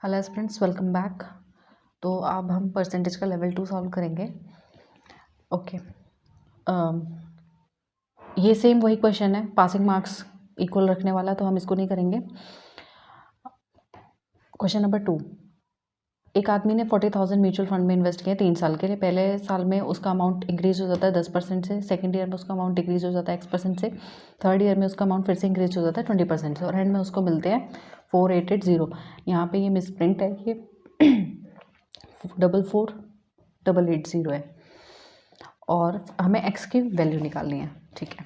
Hello students, welcome back. तो अब हम परसेंटेज का लेवल 2 सॉल्व करेंगे। ओके, ये सेम वही क्वेश्चन है, पासिंग मार्क्स इक्वल रखने वाला, तो हम इसको नहीं करेंगे। क्वेश्चन नंबर 2, एक आदमी ने 40,000 म्यूचुअल फंड में इन्वेस्ट किया 3 साल के लिए। पहले साल में उसका अमाउंट इंक्रीज हो जाता है 10% से, सेकेंड ईयर में उसका अमाउंट डिक्रीज हो जाता है X% से, थर्ड ईयर में उसका अमाउंट फिर से इंक्रीज हो जाता है 20% से, और एंड में उसको मिलते हैं 4880। यहाँ पे ये मिसप्रिंट है, ये 444880 है, और हमें x की वैल्यू निकालनी है। ठीक है,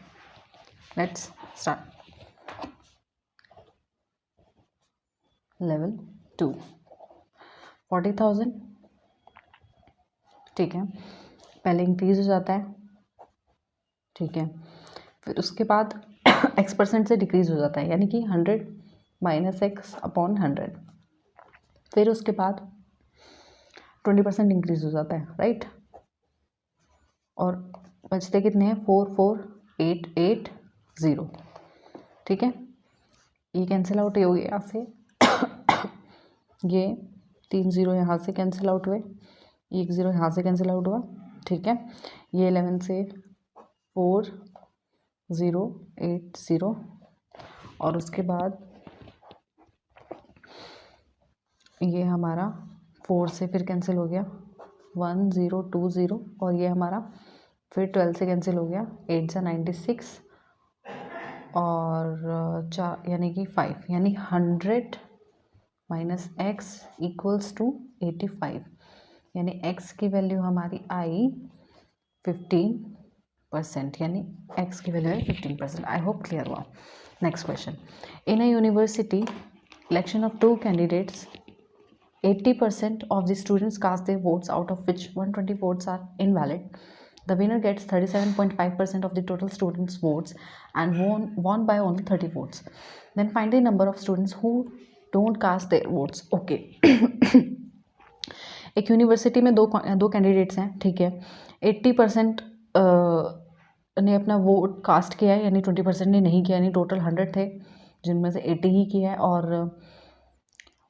लेट्स स्टार्ट। लेवल 2, 40,000। ठीक है, पहले इंक्रीज हो जाता है। ठीक है, फिर उसके बाद x% से डिक्रीज हो जाता है, यानी कि 100 माइनस x/100। फिर उसके बाद 20% इंक्रीज हो जाता है, राइट। और बचते कितने हैं? 44,880। ठीक है, ये कैंसिल आउट हो गया यहाँ से, ये 3 0 यहाँ से कैंसिल आउट हुए, 1 0 यहाँ से कैंसिल आउट हुआ। ठीक है, ये 11 से 4080, और उसके बाद ये हमारा 4 से फिर कैंसिल हो गया 1020, और ये हमारा फिर 12 से कैंसिल हो गया, 8 से 96, और 4 यानी कि 5, यानी 100 माइनस x इक्वल्स टू 85, यानी x की वैल्यू हमारी आई 15%, यानी x की वैल्यू है 15%। आई होप क्लियर हुआ। Next question, in a university election of 2 candidates 80% of the students cast their votes, out of which 120 votes are invalid. The winner gets 37.5% of the total students' votes and won by only 30 votes. Then find the number of students who don't cast their votes. Okay. एक university में दो candidates हैं। ठीक है, 80% ने अपना vote cast किया है, यानी 20% ने नहीं किया, यानी टोटल 100 थे जिनमें से 80 ही किया है, और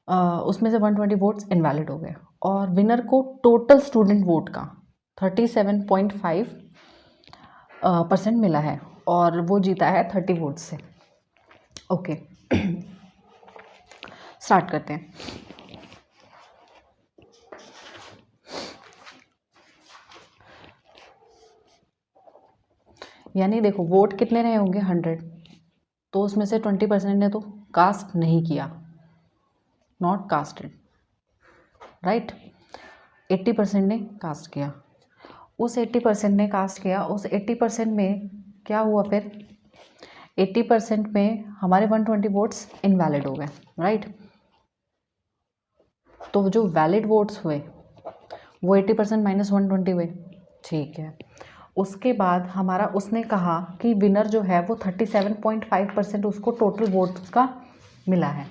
उसमें से 120 वोट्स इनवैलिड हो गए, और विनर को टोटल स्टूडेंट वोट का 37.5% मिला है, और वो जीता है 30 वोट से। ओके, स्टार्ट करते हैं। यानी देखो, वोट कितने रहे होंगे? 100, तो उसमें से 20% ने तो कास्ट नहीं किया, नॉट कास्टेड, राइट। 80% ने कास्ट किया, उस 80% ने कास्ट किया, उस 80% में क्या हुआ? फिर 80% में हमारे 120 वोट्स इनवैलिड हो गए, राइट। तो जो वैलिड वोट्स हुए वो 80% माइनस 120 हुए। ठीक है, उसके बाद हमारा उसने कहा कि विनर जो है वो 37.5% उसको टोटल वोट्स का मिला है,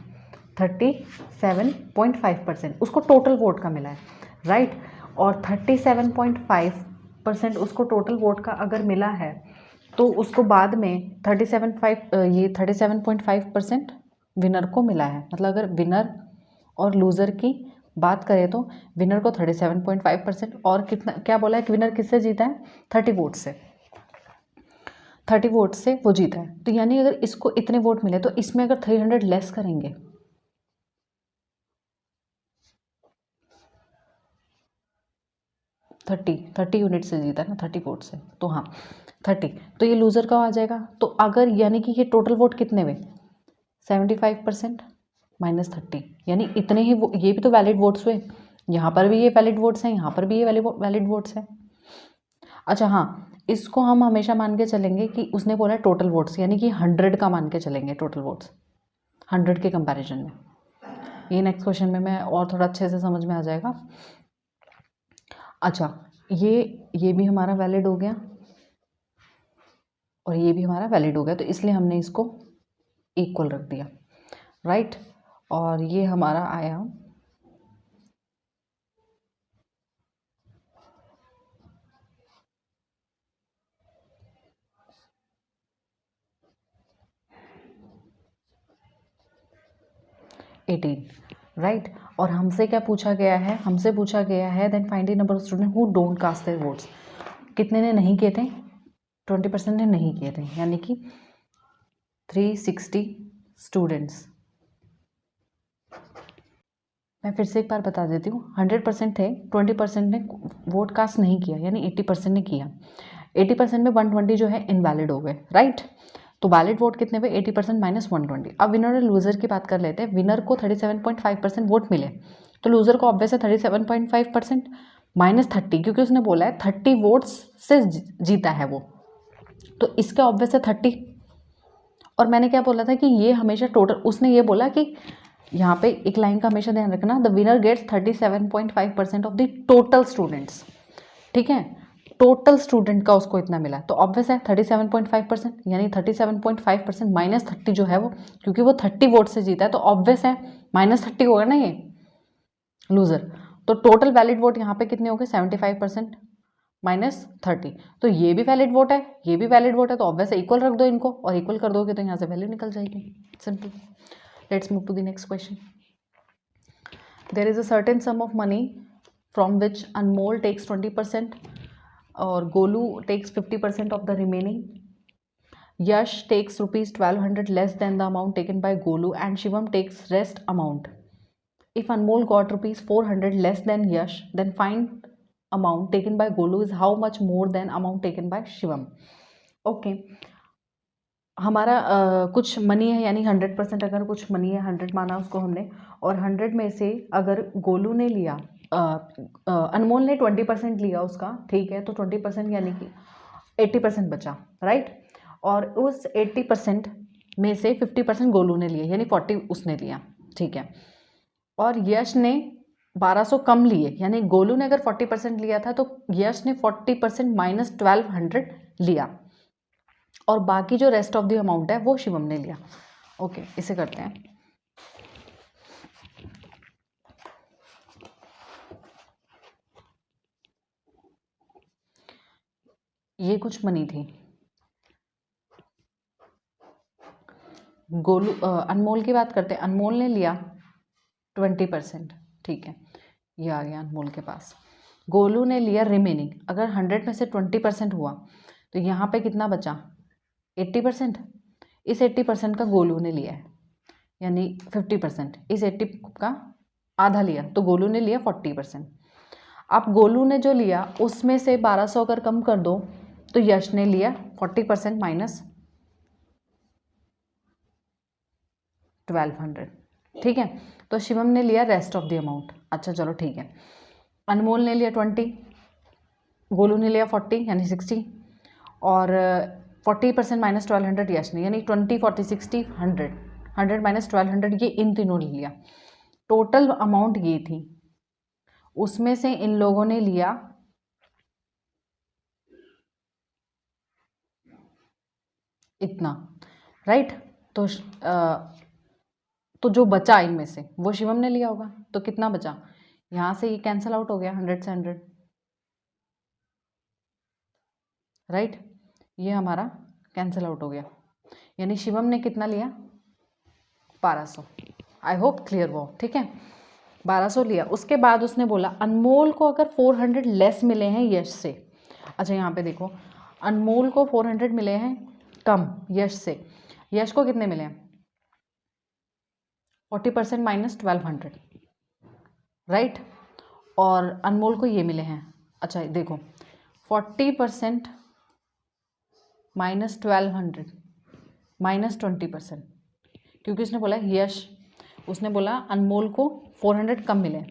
37.5% उसको टोटल वोट का मिला है, राइट। और 37.5% उसको टोटल वोट का अगर मिला है, तो उसको बाद में 37.5% विनर को मिला है। मतलब अगर विनर और लूज़र की बात करें तो विनर को 37.5%, और कितना क्या बोला है कि विनर किससे जीता है? 30 वोट से, 30 वोट से वो जीता है। तो यानी अगर इसको इतने वोट मिले, तो इसमें अगर 300 लेस करेंगे, 30 यूनिट से जीता है ना, 30 वोट से, तो हाँ 30, तो ये लूज़र का आ जाएगा। तो अगर यानी कि ये टोटल वोट कितने हुए? 75% माइनस 30, यानी इतने ही ये भी तो वैलिड वोट्स हुए, यहाँ पर भी ये वैलिड वोट्स हैं, यहाँ पर भी ये वैलिड वोट्स हैं। अच्छा हाँ, इसको हम हमेशा मान के चलेंगे कि उसने बोला टोटल वोट्स, यानी कि 100 का मान के चलेंगे टोटल वोट्स, 100 के कंपैरिजन में। ये नेक्स्ट क्वेश्चन में मैं और थोड़ा अच्छे से समझ में आ जाएगा। अच्छा, ये भी हमारा वैलिड हो गया, और ये भी हमारा वैलिड हो गया, तो इसलिए हमने इसको इक्वल रख दिया, राइट। और ये हमारा आया 18। राइट। और हमसे क्या पूछा गया है, हमसे पूछा गया है then find the number of student who don't cast their votes. कितने ने नहीं किए थे, 20% ने नहीं किए थे, यानी कि 360 स्टूडेंट्स। मैं फिर से एक बार बता देती हूँ, 100% थे, 20% ने वोट कास्ट नहीं किया, यानी 80% ने किया। 80% में 120 जो है इनवैलिड हो गए, राइट। तो वैलिड वोट कितने हुए, 80% माइनस 120। अब विनर और लूजर की बात कर लेते हैं। विनर को 37.5% वोट मिले, तो लूजर को ऑब्वियस है 37.5% माइनस 30, क्योंकि उसने बोला है 30 वोट्स से जीता है वो, तो इसका ऑब्वियस है 30। और मैंने क्या बोला था कि ये हमेशा टोटल, उसने ये बोला कि यहाँ पे एक लाइन का हमेशा ध्यान रखना, the winner gets 37.5% of the total students, ठीक है। टोटल स्टूडेंट का उसको इतना मिला, तो ऑब्वियस है 37.5%, यानी 37.5% माइनस 30 जो है वो, क्योंकि वो 30 वोट से जीता है तो ऑब्वियस है माइनस 30 होगा ना ये लूजर। तो टोटल वैलिड वोट यहाँ पे कितने हो गए, 75% माइनस 30। तो ये भी वैलिड वोट है, ये भी वैलिड वोट है, तो ऑब्वियस इक्वल रख दो इनको, और इक्वल कर दोगे तो यहाँ से वैल्यू निकल जाएगी, simple. Let's move to the next question. There is a certain sum of money from which Anmol takes 20% और Golu takes 50% of the remaining. Yash takes rupees 1200 less than the amount taken by Golu and Shivam takes rest amount. If Anmol got rupees 400 less than Yash, then find amount taken by Golu is how much more than amount taken by Shivam. Okay. हमारा कुछ money है, यानी 100%, अगर कुछ money है 100 माना उसको हमने, और 100 में से अगर गोलू ने लिया, अनमोल ने 20% लिया उसका, ठीक है, तो 20% यानी कि 80% बचा, राइट। और उस 80% में से 50% गोलू ने लिया, यानी 40 उसने लिया, ठीक है। और यश ने 1200 कम लिए, यानी गोलू ने अगर 40% लिया था तो यश ने 40% माइनस 1200 लिया, और बाकी जो रेस्ट ऑफ द अमाउंट है वो शिवम ने लिया। ओके, इसे करते हैं। ये कुछ मनी थी, गोलू अनमोल की बात करते हैं। अनमोल ने लिया 20%, ठीक है, ये आ गया अनमोल के पास। गोलू ने लिया रिमेनिंग, अगर 100 में से 20% हुआ तो यहाँ पे कितना बचा, 80%। इस 80% का गोलू ने लिया है, यानी 50%, इस 80 का आधा लिया, तो गोलू ने लिया 40%। अब गोलू ने जो लिया उसमें से 1200 अगर कम कर दो तो यश ने लिया 40% माइनस 1200, ठीक है। तो शिवम ने लिया रेस्ट ऑफ द अमाउंट। अच्छा चलो ठीक है, अनमोल ने लिया 20, गोलू ने लिया 40 यानी 60, और 40% माइनस 1200 यश ने, यानी 20, 40, 60, 100, 100 माइनस 1200, ये इन तीनों ने लिया। टोटल अमाउंट ये थी, उसमें से इन लोगों ने लिया इतना, राइट। तो जो बचा इनमें से वो शिवम ने लिया होगा, तो कितना बचा, यहाँ से ये कैंसिल आउट हो गया 100 से 100, राइट। ये हमारा कैंसिल आउट हो गया, यानी शिवम ने कितना लिया, 1200। आई होप क्लियर वो, ठीक है, 1200 लिया। उसके बाद उसने बोला अनमोल को अगर 400 लेस मिले हैं यश से। अच्छा यहाँ पे देखो, अनमोल को 400 मिले हैं कम यश से, यश को कितने मिले हैं, 40% माइनस 1200, राइट। और अनमोल को ये मिले हैं, अच्छा देखो 40% माइनस 1200 माइनस 20%, क्योंकि उसने बोला यश, उसने बोला अनमोल को 400 कम मिले,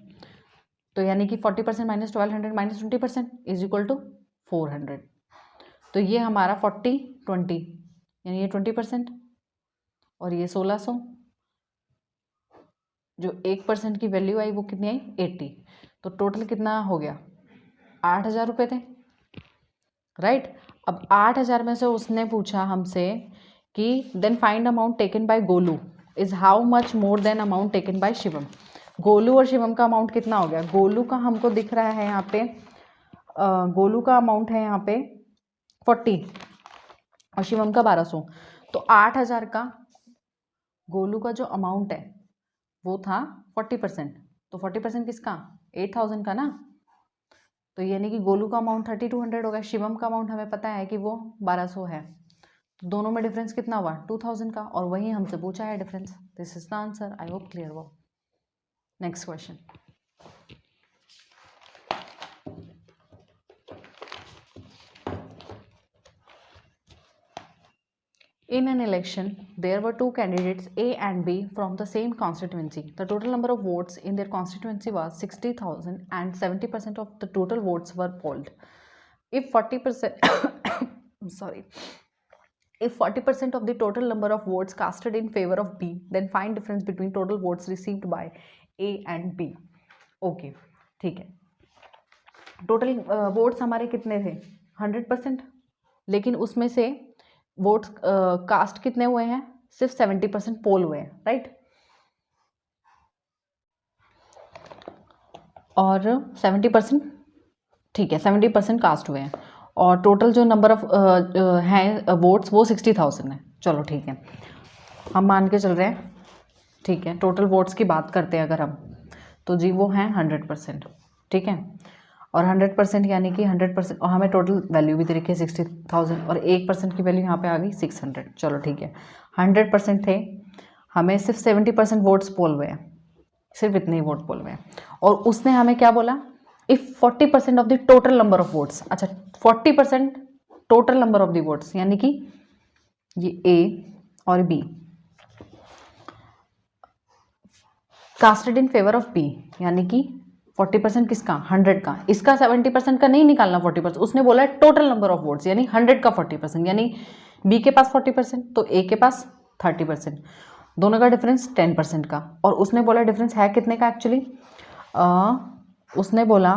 तो यानी कि 40% minus 1200 minus 20% is equal to 400। तो ये हमारा 40, 20 यानी ये 20%, और ये 1600, जो 1% की वैल्यू आई वो कितनी आई, 80। तो टोटल कितना हो गया, 8000 रुपये थे, राइट। अब 8000 में से उसने पूछा हमसे कि then find amount taken by Golu is how much more than amount taken by Shivam. Golu और शिवम का अमाउंट कितना हो गया, गोलू का हमको दिख रहा है यहाँ पे, गोलू का अमाउंट है यहाँ पे 40 और शिवम का 1200, तो 8000 का गोलू का जो अमाउंट है वो था 40%, तो 40% किसका, 8,000 का ना। तो यानी कि गोलू का अमाउंट 3200 होगा, शिवम का अमाउंट हमें पता है कि वो 1200 है, तो दोनों में डिफरेंस कितना हुआ, 2000 का, और वही हमसे पूछा है difference. This is the answer. I hope clear हुआ। Next question. In an election, there were two candidates A and B from the same constituency. The total number of votes in their constituency was 60,000 and 70% of the total votes were polled. If 40%, sorry, if 40% of the total number of votes casted in favor of B, then find difference between total votes received by A and B. Okay, ठीक है। Total votes हमारे कितने थे, 100%, लेकिन उसमें से votes cast कितने हुए हैं, सिर्फ 70% पोल हुए हैं, राइट। और 70%, ठीक है, 70% कास्ट हुए हैं, और टोटल जो नंबर ऑफ हैं वोट्स वो 60,000 है। चलो ठीक है, हम मान के चल रहे हैं, ठीक है। टोटल वोट्स की बात करते हैं अगर हम, तो जी वो हैं 100%, ठीक है। और 100% यानी कि 100%, और हमें टोटल वैल्यू भी दे रखी है 60,000, और 1% की वैल्यू यहाँ पे आ गई 600। चलो ठीक है, 100% थे, हमें सिर्फ 70% वोट्स पोल हुए हैं, सिर्फ इतने ही वोट पोल हुए हैं। और उसने हमें क्या बोला, if 40% of the total number of votes, अच्छा 40% total number of the votes, यानी कि ये ए और B casted in favour of B, यानी कि 40% किसका, 100 का, इसका 70% का नहीं निकालना 40%, उसने बोला है टोटल नंबर ऑफ वोट्स, यानी 100 का 40%, यानी बी के पास 40% तो ए के पास 30%, दोनों का डिफरेंस 10% का। और उसने बोला डिफरेंस है कितने का एक्चुअली, उसने बोला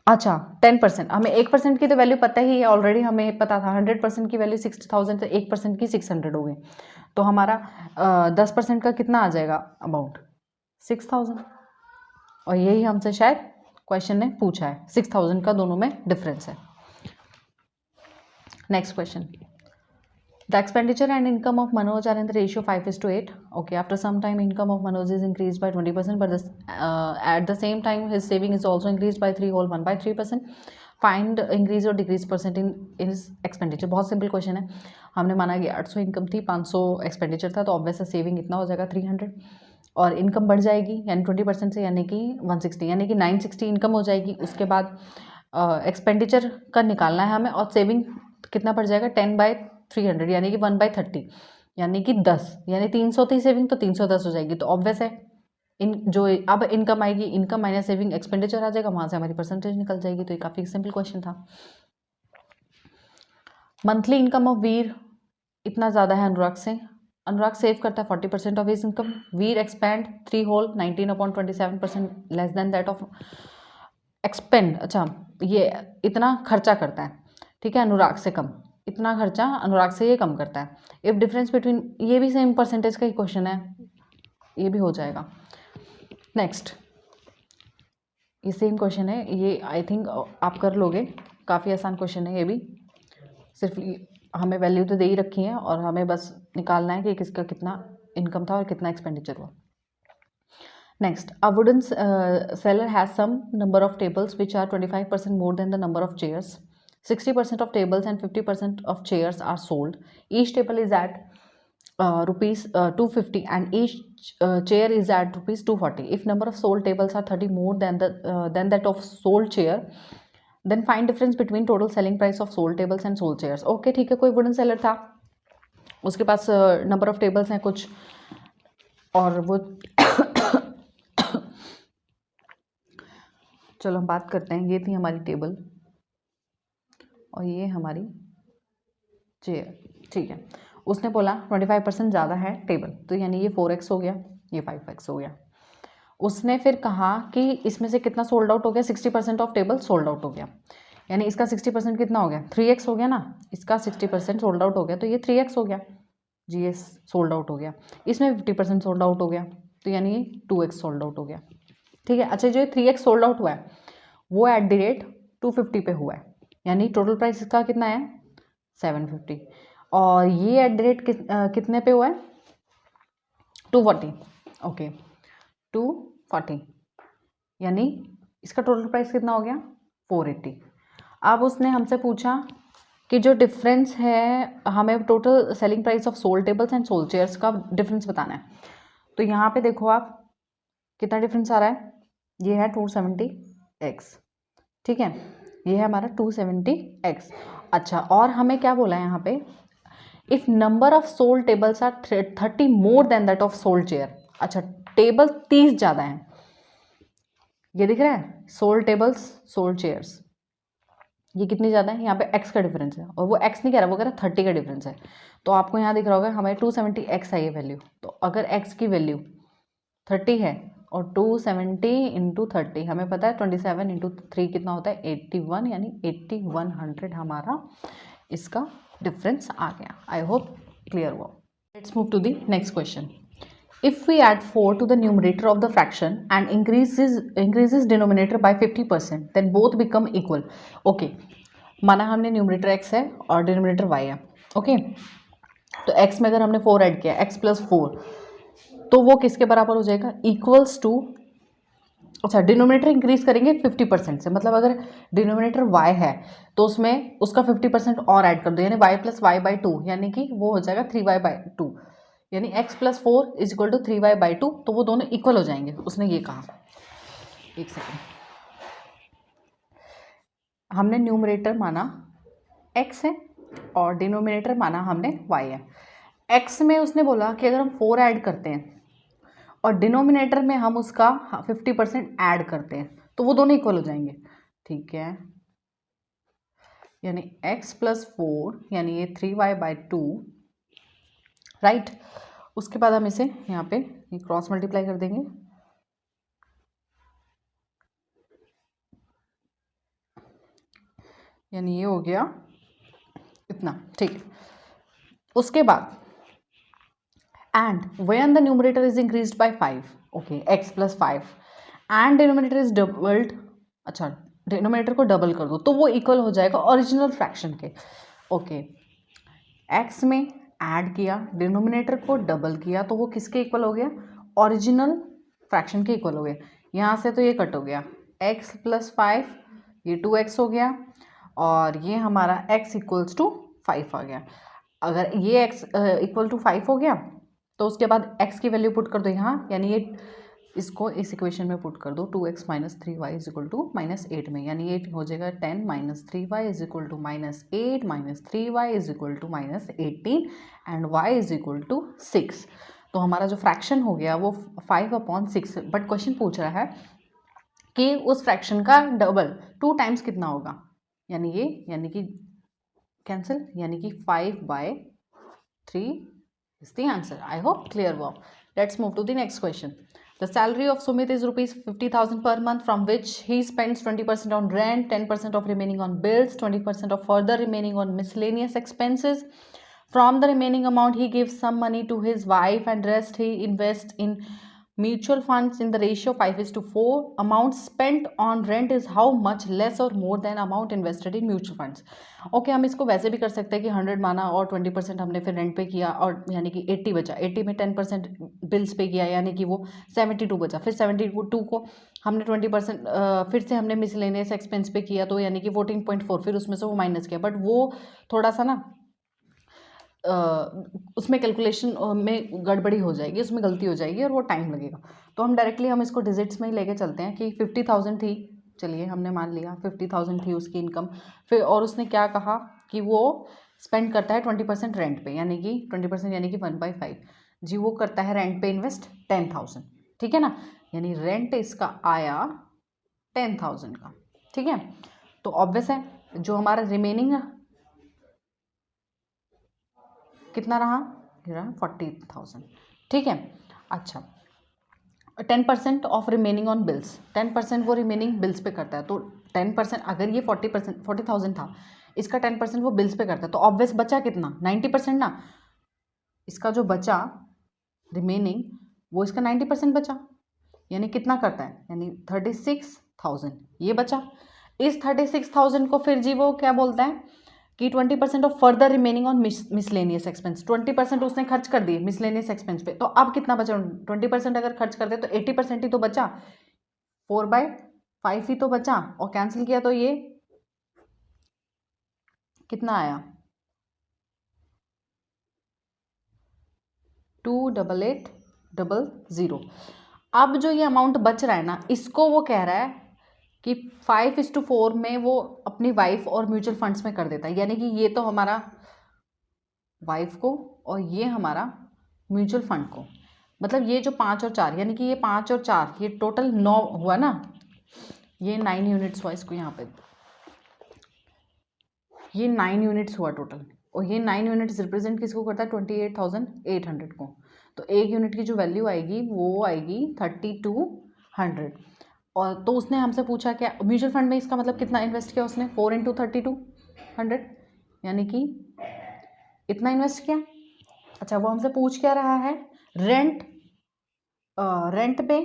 अच्छा 10%, हमें 1% की तो वैल्यू पता ही है ऑलरेडी, हमें पता था 100% की वैल्यू 60,000, तो 1% की 600 हो गई, तो हमारा 10% का कितना आ जाएगा अमाउंट, 6,000। और यही हमसे शायद क्वेश्चन ने पूछा है, 6,000 का दोनों में डिफरेंस है। Next question, the expenditure and income of Manoj are in the ratio 5:8. Okay, after some time income of Manoj is increased by 20%, but at the same time his saving is also increased by 3%. Find increase और decrease percent in expenditure. बहुत simple question है, हमने माना कि 800 income थी, 500 expenditure था, तो obvious saving इतना हो जाएगा 300, और इनकम बढ़ जाएगी यानी 20% से, यानी कि 160, यानी कि 960 इनकम हो जाएगी। उसके बाद एक्सपेंडिचर का निकालना है हमें, और सेविंग कितना बढ़ जाएगा 10/300, यानी कि 1/30, यानी कि 10, यानी 300 थी सेविंग तो 310 हो जाएगी। तो ऑब्वियस है इन जो अब इनकम आएगी, इनकम माइनस सेविंग एक्सपेंडिचर आ जाएगा, वहाँ से हमारी परसेंटेज निकल जाएगी। तो ये काफ़ी सिंपल क्वेश्चन था। मंथली इनकम ऑफ वीर इतना ज़्यादा है अनुराग से, अनुराग सेव करता है 40% of his income, Veer expend 3 whole 19/27% less than that of expend, अच्छा ये इतना खर्चा करता है, ठीक है, अनुराग से कम, इतना खर्चा अनुराग से ये कम करता है। इफ़ डिफरेंस बिटवीन, ये भी सेम परसेंटेज का ही क्वेश्चन है, ये भी हो जाएगा। नेक्स्ट, ये सेम क्वेश्चन है, ये आई थिंक आप कर लोगे, काफ़ी आसान क्वेश्चन है ये भी, सिर्फ हमें वैल्यू तो दे ही रखी है और हमें बस निकालना है कि किसका कितना इनकम था और कितना एक्सपेंडिचर हुआ। Next, a wooden seller has some number of tables which are 25% more than the number of chairs, 60% of tables and 50% of chairs are sold. Each table is at rupees 250 and each chair is at rupees 240. If number of sold tables are 30 more than that of sold chair, then find difference between total selling price of sold tables and sold chairs. Okay, ठीक है, कोई wooden seller था, उसके पास number of tables हैं कुछ, और वो चलो हम बात करते हैं, ये थी हमारी टेबल और ये हमारी चेयर, ठीक है। उसने बोला 25% ज़्यादा है टेबल, तो यानी ये 4x हो गया, ये 5x हो गया। उसने फिर कहा कि इसमें से कितना सोल्ड आउट हो गया, 60% ऑफ टेबल सोल्ड आउट हो गया, यानी इसका 60% कितना हो गया, 3x हो गया ना, इसका 60% सोल्ड आउट हो गया, तो ये 3x हो गया जी, ये सोल्ड आउट हो गया। इसमें 50% सोल्ड आउट हो गया, तो यानी ये 2x सोल्ड आउट हो गया, ठीक है। अच्छा, जो 3x सोल्ड आउट हुआ है वो एट द रेट 250 पे हुआ है, यानी टोटल प्राइस इसका कितना है 750, और ये एट द रेट कितने पे हुआ है 240, ओके 240, यानी इसका टोटल प्राइस कितना हो गया 480। अब उसने हमसे पूछा कि जो डिफरेंस है, हमें total selling price of sold tables and sold chairs का डिफरेंस बताना है। तो यहाँ पे देखो आप कितना डिफरेंस आ रहा है, ये है 270x, ठीक है, ये है हमारा 270x। अच्छा, और हमें क्या बोला है यहाँ पे, if number of sold tables are 30 more than that of sold chair. अच्छा, टेबल 30 ज़्यादा है, ये दिख रहा है, सोल्ड टेबल्स सोल्ड चेयर्स, ये कितनी ज़्यादा है, यहाँ पे x का डिफरेंस है, और वो x नहीं कह रहा, वो कह रहा 30 का डिफरेंस है। तो आपको यहाँ दिख रहा होगा हमें 270x है ये वैल्यू। तो अगर x की वैल्यू 30 है और 270 इंटू 30, हमें पता है 27 इंटू 3 कितना होता है 81, यानी 8100 हमारा इसका डिफरेंस आ गया। आई होप क्लियर हुआ। Let's move to the next question. If we add 4 to the numerator of the fraction and increases denominator by 50%, then both become equal. Okay, माना हमने न्यूमरेटर x है और डिनोमिनेटर y है। Okay, तो x में अगर हमने 4 ऐड किया, x प्लस 4, तो वो किसके बराबर हो जाएगा, इक्वल्स टू, अच्छा डिनोमिनेटर इंक्रीज करेंगे 50% से, मतलब अगर डिनोमिनेटर y है तो उसमें उसका 50% और ऐड कर दो, यानी y प्लस y बाई 2, यानी कि वो हो जाएगा 3y बाई 2, यानी x plus 4 is equal to 3y by 2, तो वो दोनों इक्वल हो जाएंगे, उसने ये कहा। एक सेकेंड, हमने न्यूमरेटर माना x है और डिनोमिनेटर माना हमने y है। x में उसने बोला कि अगर हम 4 ऐड करते हैं और डिनोमिनेटर में हम उसका 50% ऐड करते हैं तो वो दोनों इक्वल हो जाएंगे, ठीक है, यानी x प्लस 4 यानी ये 3y बाई 2, राइट। उसके बाद हम इसे यहाँ पे क्रॉस मल्टीप्लाई कर देंगे, यानी ये हो गया इतना, ठीक है। उसके बाद and when the numerator is increased by 5, okay, x plus 5 and denominator is doubled, अच्छा डिनोमिनेटर को डबल कर दो तो वो इक्वल हो जाएगा ओरिजिनल फ्रैक्शन के। ओके, x में ऐड किया, डिनोमिनेटर को डबल किया, तो वो किसके इक्वल हो गया, ओरिजिनल फ्रैक्शन के इक्वल हो गया। यहाँ से तो ये कट हो गया, x प्लस 5, ये 2x हो गया, और ये हमारा x इक्वल्स टू 5 आ गया। अगर ये x इक्वल टू 5 हो गया तो उसके बाद x की वैल्यू पुट कर दो यहाँ, यानी ये इसको इस इक्वेशन में पुट कर दो, 2x minus 3y is equal to -8 में, यानी ये हो जाएगा 10 minus 3y is equal to -8 minus 3y is equal to -18 and y is equal to 6। तो हमारा जो फ्रैक्शन हो गया वो 5/6। बट क्वेश्चन पूछ रहा है कि उस फ्रैक्शन का डबल 2 टाइम्स कितना होगा, यानी ये, यानी कि कैंसिल, यानी कि 5/3 is the answer. I hope clear हुआ। Let's move to the next question. The salary of Sumit is rupees 50,000 per month, from which he spends 20% on rent, 10% of remaining on bills, 20% of further remaining on miscellaneous expenses. From the remaining amount, he gives some money to his wife and rest he invests in mutual funds in the ratio 5:4. Amount spent on rent is how much less or more than amount invested in mutual funds. Okay, हम इसको वैसे भी कर सकते हैं कि 100 माना और 20% हमने फिर रेंट पे किया, और यानी कि 80 बचा, 80 में 10% बिल्स पे किया, यानी कि वो 72 बचा, फिर 72 को हमने 20% फिर से हमने मिसलेनियस एक्सपेंस पे किया, तो यानी कि 14.4, फिर उसमें से वो माइनस किया। बट वो थोड़ा सा ना उसमें कैलकुलेशन में गड़बड़ी हो जाएगी, उसमें गलती हो जाएगी और वो टाइम लगेगा। तो हम डायरेक्टली हम इसको डिजिट्स में ही लेके चलते हैं कि 50,000 थी, चलिए हमने मान लिया 50,000 थी उसकी इनकम, फिर और उसने क्या कहा कि वो स्पेंड करता है 20% रेंट पे, यानी कि 20% यानी कि 1/5 जी, वो करता है रेंट पे इन्वेस्ट 10,000, ठीक है ना, यानी रेंट इसका आया 10,000 का, ठीक है। तो ऑब्वियस है जो हमारा रिमेनिंग कितना रहा, 40,000, ठीक है। अच्छा, 10% ऑफ रिमेनिंग ऑन बिल्स, 10% वो रिमेनिंग बिल्स पे करता है, तो 10% अगर ये 40,000 था, इसका 10% वो बिल्स पे करता है, तो ऑब्वियस बचा कितना, 90% ना, इसका जो बचा रिमेनिंग वो इसका 90% बचा, यानी कितना करता है, यानी 36,000 ये बचा। इस 36,000 को फिर जी वो क्या बोलता है, कि 20% of further remaining on miscellaneous expense, 20% उसने खर्च कर दिए मिसलेनियस एक्सपेंस पे, तो अब कितना बचा? 20% अगर खर्च कर दे तो 80% ही तो बचा, 4/5 ही तो बचा, और कैंसिल किया तो ये कितना आया? 28800। अब जो ये अमाउंट बच रहा है ना, इसको वो कह रहा है कि 5:4 में वो अपनी वाइफ और म्यूचुअल फंड्स में कर देता है, यानी कि ये तो हमारा वाइफ को और ये हमारा म्यूचुअल फंड को, मतलब ये जो 5 और 4, यानी कि ये 5 और 4, ये टोटल 9 हुआ ना, ये 9 यूनिट्स हुआ, इसको यहाँ पे ये 9 यूनिट्स हुआ टोटल, और ये 9 यूनिट्स रिप्रेजेंट किसको करता है? 28,800 को। तो एक यूनिट की जो वैल्यू आएगी वो आएगी 3200। और तो उसने हमसे पूछा क्या म्यूचुअल फंड में, इसका मतलब कितना इन्वेस्ट किया उसने? 4 × 3200, यानी कि इतना इन्वेस्ट किया। अच्छा, वो हमसे पूछ क्या रहा है? रेंट पे,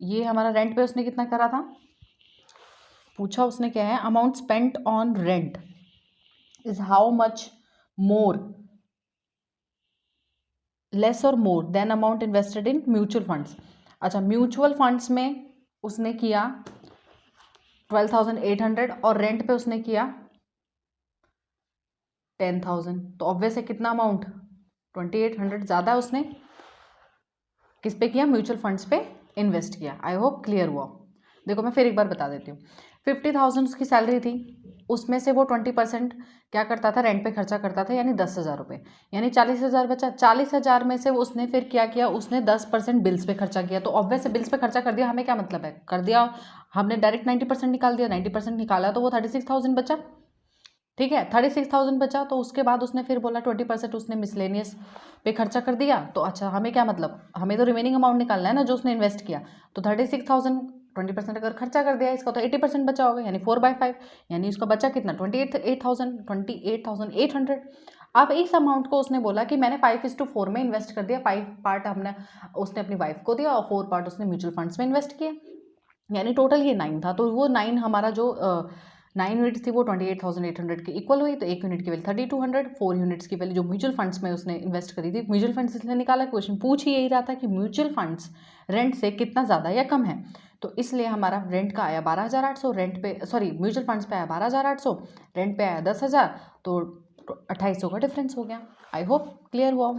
ये हमारा रेंट पे उसने कितना करा था? पूछा उसने क्या है? Amount spent on rent is how much more, less और more than amount invested in mutual funds. अच्छा, म्यूचुअल फंड्स में उसने किया 12,800 और रेंट पे उसने किया 10,000, तो ऑब्वियस है कितना अमाउंट? 2,800 ज़्यादा उसने किस पे किया? म्यूचुअल फंड्स पे इन्वेस्ट किया। आई होप क्लियर हुआ। देखो मैं फिर एक बार बता देती हूँ। 50,000 उसकी सैलरी थी, उसमें से वो 20% क्या करता था? रेंट पे खर्चा करता था, यानी 10,000 रुपये, यानी 40,000 बचा। 40,000 में से उसने फिर क्या किया? उसने 10% बिल्स पे खर्चा किया। तो ऑब्वियस है बिल्स पे खर्चा कर दिया, हमें क्या मतलब है? कर दिया, हमने डायरेक्ट 90% निकाल दिया, 90% निकाला तो वो 36,000 बचा। ठीक है, 36,000 बचा, तो उसके बाद उसने फिर बोला 20% उसने मिसलेनियस पे खर्चा कर दिया। तो अच्छा, हमें क्या मतलब? हमें तो रिमेनिंग अमाउंट निकालना है ना जो उसने इन्वेस्ट किया। तो 36,000 20% अगर खर्चा कर दिया इसका, तो 80% बचा होगा, यानी 4/5, यानी उसका बचा कितना? 28,800। अब इस अमाउंट को उसने बोला कि मैंने 5:4 में इन्वेस्ट कर दिया, 5 पार्ट हमने उसने अपनी वाइफ को दिया और 4 पार्ट उसने म्यूचुअल फंड्स में इन्वेस्ट किया, यानी टोटल ये 9 था। तो वो 9 हमारा जो 9 यूनिट्स थी वो 28,800 के इक्वल हुई। तो एक यूनिट की वैल्यू 3200, 4 यूनिट्स की वैल्यू जो म्यूचुअल फंड्स में उसने इन्वेस्ट करी थी, म्यूचुअल फंड्स इसलिए निकाला, क्वेश्चन पूछ ही यही रहा था कि म्यूचुअल फंड्स रेंट से कितना ज़्यादा या कम है। तो इसलिए हमारा रेंट का आया 12,800, रेंट पे सॉरी म्यूचुअल फंड्स पे आया 12,800, रेंट पे आया 10,000, तो 2,800 का डिफरेंस हो गया। आई होप क्लियर हुआ।